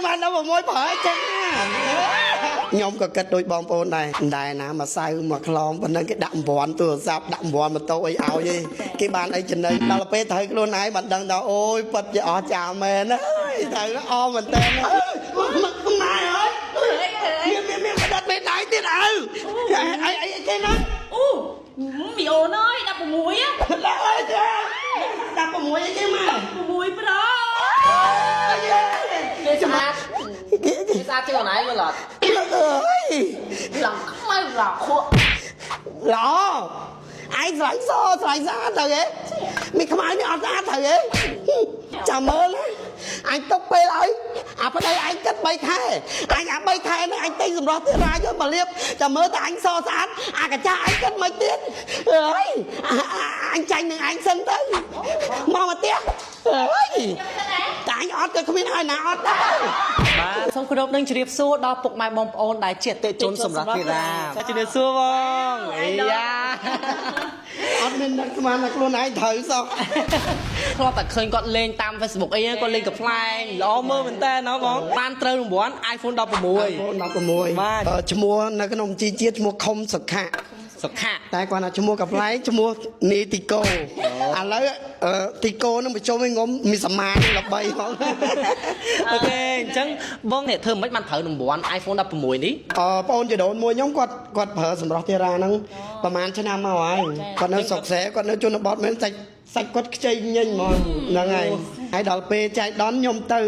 mà đâu mà môi phở chắc nhóm có kết đôi bom ôn này đài nào mà sai mà khom và nên cái đậm bòn từ dạp đậm bòn mà tôi áo gì cái bàn ấy trên đây đó là pe thấy luôn này bạn đang đó ôi bật giờ ở chào mẹ nó thầy nó o mình tên nó không ai ơi miếng cái đất bên nàyទៀតai cái nó bị ồn ơi đập vào mũi á đập vào mũi cái mà đập vào mũi bên đó cái sao chưa nãy mới lọt lòng không ai lọt khô lọ ai sánh ra thằng ấy mình không ai ở ra thằng ấy chả mơ lắm anh tóc bê ấy à bên đây anh cất bay khai anh à bay khai này anh tinh dùng đó tiền ra cho mà liếp chả mơ tại anh so sánh à cả cha anh cất mấy tiền ơi anh tranh này anh sân tới mau mà tiếc ơi tại anh ót tôi không biết ai nào ót đâuបាទសូមគោរពនឹងជម្រាបសួរដល់ពុកម៉ែបងប្អូនដែលជាអតិថិជនសម្រាប់ធីតាជម្រាបសួរបងអីយ៉ាអត់មានដឹកស្មានតែខ្លួនឯងត្រូវសោះ ធ្លាប់តែឃើញគាត់លេងតាម Facebook អីគាត់លេងកំ pl ែងល្អមើលមែនតើណាបងបានត្រូវរង្វាន់ iPhone 16 iPhone 16ឈ្មោះនៅក្នុងជីជាតិឈ្មោះខុំសុខៈតែគាត់ថាឈ្មោះកំ pl ែងឈ្មោះនីទីកូឥឡូវទីកូនឹងបញ្ចុះឲ្យងុំមានសមាធិល្បីផង អូខេអញ្ចឹងបងអ្នកធ្វើមិនបានត្រូវរង្វាន់ iPhone 16នេះបងអូនជីដូនមួយខ្ញុំគាត់ប្រើសម្រាប់ធារាហ្នឹងប្រហែលឆ្នាំមកហើយគាត់នៅស្រុកស្រែគាត់នៅជនបទមែនសាច់គាត់ខ្ចីញញហ្មងហ្នឹងហើយដល់ពេលចែកដនខ្ញុំទៅ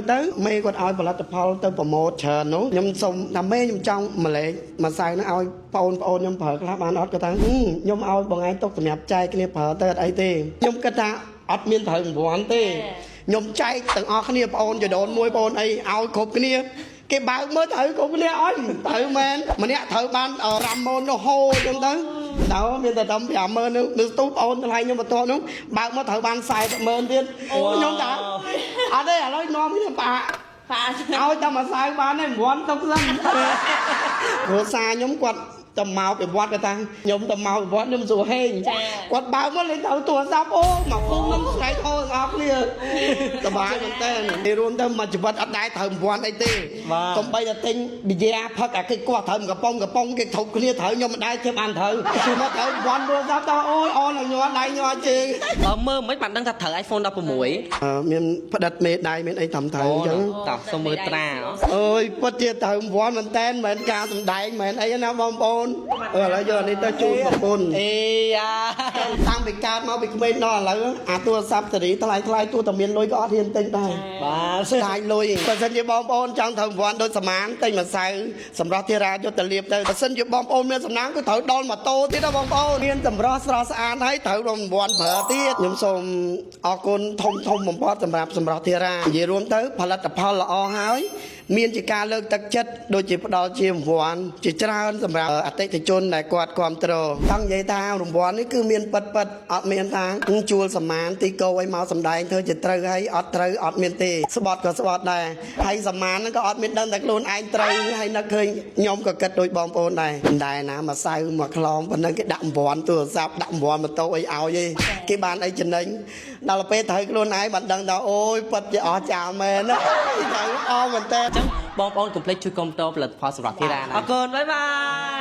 មេគាត់ឲ្យផលិតផលទៅប្រម៉ូទច្រើននោះខ្ញុំសុំថាមេខ្ញុំចង់ម្លែកម្សៅហ្នឹងឲ្យបងប្អូនខ្ញុំប្រើខ្លះបានអត់គាត់ថាខ្ញុំឲ្យបងឯងទុកសម្រាប់ចែកគ្នាប្រើទៅអត់អីទេខ្ញុំគិតថាអត់មានត្រូវរង្វាន់ទេខ្ញុំចែកទាំងអស់គ្នាបងអូនជីដូនមួយបងអូនអីឲ្យគ្រប់គ្នាគេបើកមើលត្រូវគ្រប់គ្នាអត់ត្រូវមែនម្នាក់ត្រូវបាន50000នោះហូរអញ្ចឹងទៅដល់មានតែដល់50000នោះទូបងអូនថ្លៃខ្ញុំបន្ទាប់នោះបើកមកត្រូវបាន40000ទៀតខ្ញុំថាអត់ទេឥឡូវនាំគ្នាបាក់ឲ្យតែមួយសៅបានហើយរង្វាន់ទុកសិនគ្រួសារខ្ញុំគាត់ទៅមកពីវត្តគាត់ថាខ្ញុំទៅមកពីវត្តខ្ញុំសួរហេងគាត់បើកមកលេងទៅទូរស័ព្ទអូមកពុកខ្ញុំស្រែកអូទាំងអស់គ្នាសប្បាយមែនតើនេះរួមទៅមកជីវិតអត់ដែរត្រូវរង្វាន់អីទេកុំបីតែទិញប៊ីយ៉ាផឹកអាគេគាត់ត្រូវកំប៉ុងគេធប់គ្នាត្រូវខ្ញុំមិនដែរជិះបានត្រូវមកត្រូវរង្វាន់ទូរស័ព្ទទៅអូយអូនឲ្យញ័រដៃញ័រជើងមើលមិនបានដឹងថាត្រូវ iPhone 16មានផ្ដិតមេដៃមានអីតាមត្រូវអញ្ចឹងតោះសូមមើលត្រាអើយពិតជាត្រូវរង្វាន់មែនតើមិនការសំដែងមិនអីណាបងប្អូនឥឡូវយកនេះទៅជូនប្រពន្ធអេយ៉ាតាំងពីកើតមកពីក្មេងដល់ឥឡូវអាទូរស័ព្ទសេរីថ្លៃទោះតែមានលុយក៏អត់ហ៊ានទិញដែរបាទស្ដាយលុយបើសិនជាបងប្អូនចង់ត្រូវរង្វាន់ដូចសមានទិញម្សៅសម្រាប់ធារាយុទ្ធលៀបទៅបើសិនជាបងប្អូនមានសំណាងគឺត្រូវដល់ម៉ូតូទៀតណាបងប្អូនមានតម្រោះស្រស់ស្អាតហើយត្រូវរង្វាន់ប្រើទៀតខ្ញុំសូមអរគុណធំបំផុតសម្រាប់សម្រាប់ធារានិយាយរួមទៅផលិតផលល្អហើយមានជាការលើកទឹកចិត្តដូចជាផ្ដល់ជារង្វាន់ជាច្រើនសម្រាប់អតិថិជនដែលគាត់គាំទ្រតាំងនិយាយថារង្វាន់នេះគឺមានប៉ិតអត់មានថាជួលសមានទីកោឲ្យមកសម្ដែងធ្វើជាត្រូវហើយអត់ត្រូវអត់មានទេស្បត់ក៏ស្បត់ដែរហើយសមានហ្នឹងក៏អត់មានដឹងតែខ្លួនឯងត្រូវហើយនឹកឃើញខ្ញុំក៏គិតដូចបងប្អូនដែរណាមកសៅមកខ្លងប៉ុណ្ណឹងគេដាក់រង្វាន់ទូរស័ព្ទដាក់រង្វាន់ម៉ូតូអីឲ្យគេបានអីចំណេញដល់ពេលត្រូវខ្លួនឯងបានដឹងថាអូយប៉ិតជាអស់ចាមែនណាត្រូវអស់មែនតើបងប្អូនកុំភ្លេចជួយគាំទ្រផលិតផលសម្រាប់ធីតាណាអរគុណបាយបាយ